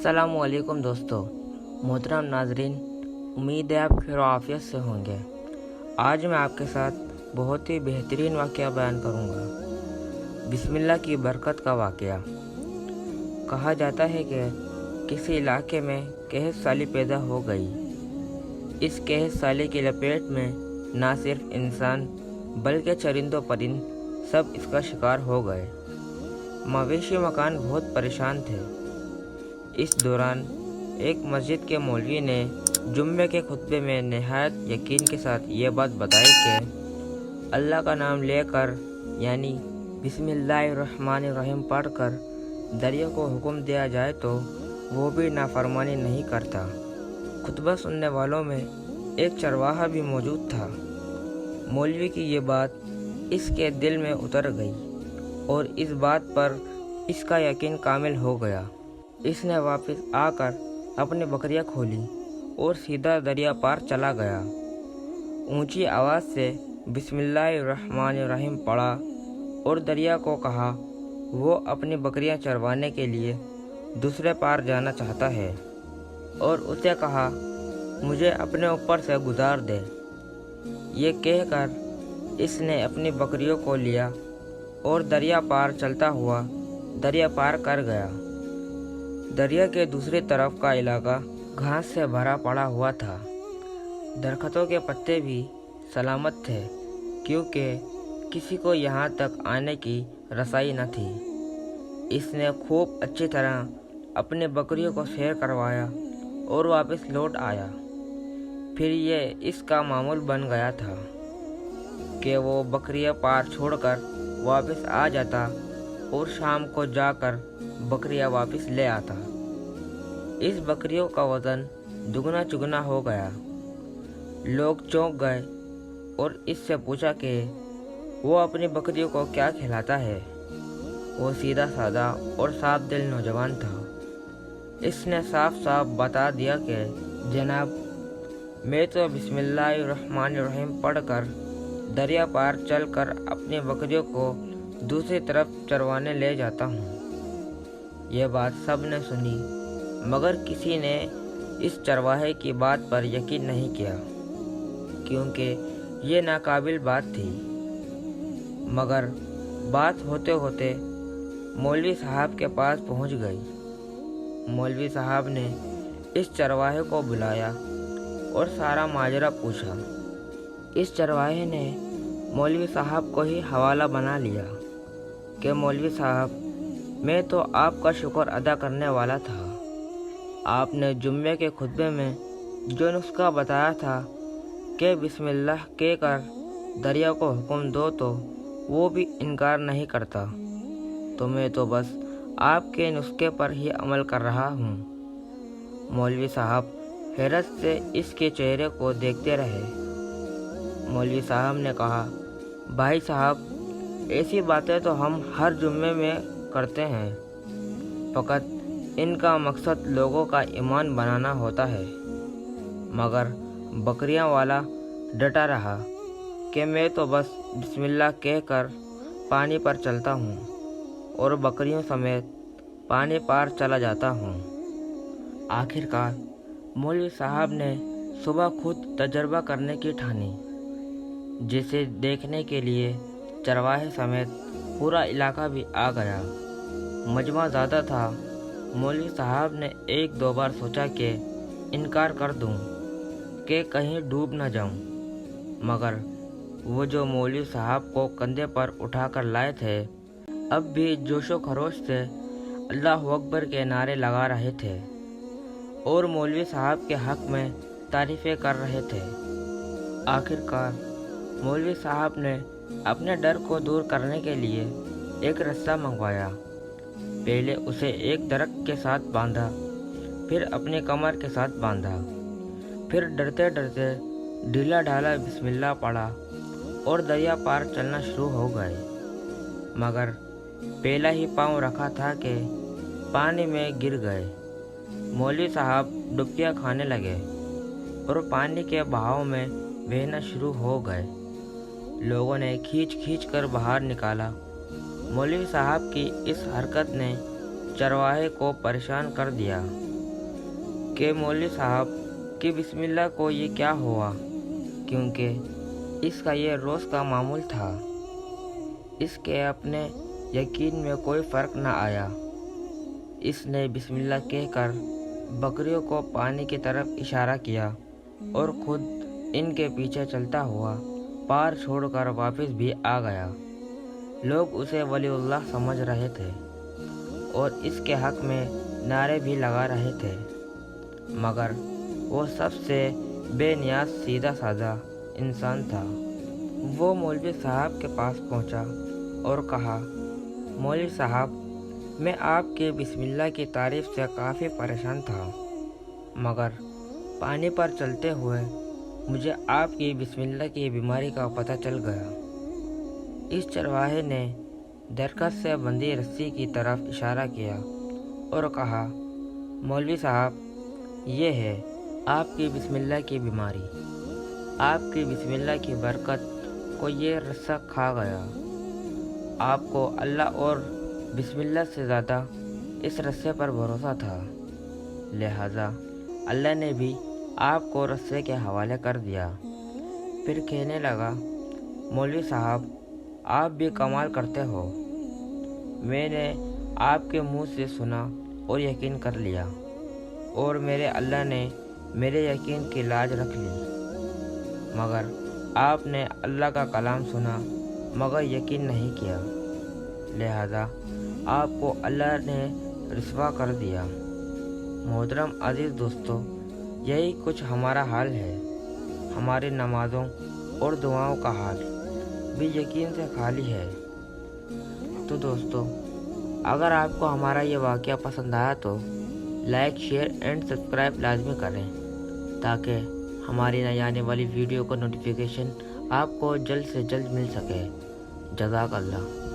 अस्सलामु अलैकुम दोस्तों, मोहतरम नाजरीन, उम्मीद है आप खैर आफियत से होंगे। आज मैं आपके साथ बहुत ही बेहतरीन वाक़या बयान करूँगा। बिस्मिल्लाह की बरकत का वाक़या। कहा जाता है कि किसी इलाके में कहत साली पैदा हो गई। इस कहत साली की लपेट में ना सिर्फ इंसान बल्कि चरिंदों परिंद सब इसका शिकार हो गए। मवेशी मकान बहुत परेशान थे। इस दौरान एक मस्जिद के मौलवी ने जुम्मे के खुतबे में नहायत यकीन के साथ ये बात बताई कि अल्लाह का नाम लेकर यानी बिस्मिल्लाहिर्रहमानिर्रहीम पढ़कर दरिया को हुक्म दिया जाए तो वो भी नाफरमानी नहीं करता। खुतबा सुनने वालों में एक चरवाहा भी मौजूद था। मौलवी की ये बात इसके दिल में उतर गई और इस बात पर इसका यकीन कामिल हो गया। इसने वापस आकर अपनी बकरियां खोली और सीधा दरिया पार चला गया। ऊंची आवाज़ से बिस्मिल्लाहिर्रहमानिर्रहीम पढ़ा और दरिया को कहा वो अपनी बकरियां चरवाने के लिए दूसरे पार जाना चाहता है और उसे कहा मुझे अपने ऊपर से गुजार दे। ये कहकर इसने अपनी बकरियों को लिया और दरिया पार चलता हुआ दरिया पार कर गया। दरिया के दूसरी तरफ का इलाका घास से भरा पड़ा हुआ था। दरख्तों के पत्ते भी सलामत थे क्योंकि किसी को यहाँ तक आने की रसाई न थी। इसने खूब अच्छी तरह अपनी बकरियों को सैर करवाया और वापस लौट आया। फिर ये इसका मामूल बन गया था कि वो बकरियां पार छोड़कर वापस आ जाता और शाम को जाकर बकरियां वापस ले आता। इस बकरियों का वज़न दुगना चुगना हो गया। लोग चौंक गए और इससे पूछा कि वो अपनी बकरियों को क्या खिलाता है। वो सीधा साधा और साफ दिल नौजवान था। इसने साफ साफ बता दिया कि जनाब मैं तो बिस्मिल्लाहिर्रहमानिर्रहीम पढ़कर दरिया पार चलकर अपनी बकरियों को दूसरी तरफ चरवाने ले जाता हूँ। यह बात सब ने सुनी मगर किसी ने इस चरवाहे की बात पर यकीन नहीं किया क्योंकि ये नाकाबिल बात थी। मगर बात होते होते मौलवी साहब के पास पहुँच गई। मौलवी साहब ने इस चरवाहे को बुलाया और सारा माजरा पूछा। इस चरवाहे ने मौलवी साहब को ही हवाला बना लिया कि मौलवी साहब मैं तो आपका शुक्र अदा करने वाला था। आपने जुम्मे के खुतबे में जो नुस्खा बताया था कि बिस्मिल्लाह कहकर दरिया को हुक्म दो तो वो भी इनकार नहीं करता, तो मैं तो बस आपके नुस्खे पर ही अमल कर रहा हूँ। मौलवी साहब हैरत से इसके चेहरे को देखते रहे। मौलवी साहब ने कहा भाई साहब ऐसी बातें तो हम हर जुम्मे में करते हैं, फ़कत इनका मकसद लोगों का ईमान बनाना होता है। मगर बकरियां वाला डटा रहा कि मैं तो बस बिस्मिल्लाह कहकर पानी पर चलता हूँ और बकरियों समेत पानी पार चला जाता हूँ। आखिरकार मौलवी साहब ने सुबह खुद तजर्बा करने की ठानी, जिसे देखने के लिए चरवाहे समेत पूरा इलाका भी आ गया। मजमा ज़्यादा था। मौलवी साहब ने एक दो बार सोचा कि इनकार कर दूं कि कहीं डूब न जाऊं, मगर वो जो मौलवी साहब को कंधे पर उठाकर लाए थे अब भी जोशो खरोश से अल्लाह अकबर के नारे लगा रहे थे और मौलवी साहब के हक़ में तारीफ़ें कर रहे थे। आखिरकार मौलवी साहब ने अपने डर को दूर करने के लिए एक रस्सा मंगवाया। पहले उसे एक दरख्त के साथ बांधा, फिर अपनी कमर के साथ बांधा, फिर डरते डरते ढीला ढाला बिस्मिल्लाह पढ़ा और दरिया पार चलना शुरू हो गए। मगर पहला ही पाँव रखा था कि पानी में गिर गए। मौलवी साहब डुबकियाँ खाने लगे और पानी के बहाव में बहना शुरू हो गए। लोगों ने खींच खींच कर बाहर निकाला। मौलवी साहब की इस हरकत ने चरवाहे को परेशान कर दिया। کہ مولوی صاحب کہ بسم اللہ کو یہ کیا ہوا، کیونکہ اس کا یہ روز کا معمول تھا۔ اس کے اپنے یقین میں کوئی فرق نہ آیا۔ اس نے بسم اللہ کہہ کر بکریوں کو پانی کی طرف اشارہ کیا اور خود ان کے پیچھے چلتا ہوا پار چھوڑ کر واپس بھی آ گیا۔ لوگ اسے ولی اللہ سمجھ رہے تھے اور اس کے حق میں نعرے بھی لگا رہے تھے، مگر وہ سب سے بے نیاز سیدھا سادہ انسان تھا۔ وہ مولوی صاحب کے پاس پہنچا اور کہا، مولوی صاحب، میں آپ کے بسم اللہ کی تعریف سے کافی پریشان تھا، مگر پانی پر چلتے ہوئے مجھے آپ کی بسم اللہ کی بیماری کا پتہ چل گیا۔ اس چرواہے نے درخت سے بندھی رسی کی طرف اشارہ کیا اور کہا، مولوی صاحب، یہ ہے آپ کی بسم اللہ کی بیماری۔ آپ کی بسم اللہ کی برکت کو یہ رسہ کھا گیا۔ آپ کو اللہ اور بسم اللہ سے زیادہ اس رسے پر بھروسہ تھا، لہذا اللہ نے بھی آپ کو رسے کے حوالے کر دیا۔ پھر کہنے لگا، مولوی صاحب، آپ بھی کمال کرتے ہو۔ میں نے آپ کے منہ سے سنا اور یقین کر لیا، اور میرے اللہ نے میرے یقین کی لاج رکھ لی، مگر آپ نے اللہ کا کلام سنا مگر یقین نہیں کیا، لہذا آپ کو اللہ نے رسوا کر دیا۔ محترم عزیز دوستو، یہی کچھ ہمارا حال ہے۔ ہماری نمازوں اور دعاؤں کا حال بھی یقین سے خالی ہے۔ تو دوستو، اگر آپ کو ہمارا یہ واقعہ پسند آیا تو لائک، شیئر اینڈ سبسکرائب لازمی کریں، تاکہ ہماری نئی آنے والی ویڈیو کا نوٹیفیکیشن آپ کو جلد سے جلد مل سکے۔ جزاک اللہ۔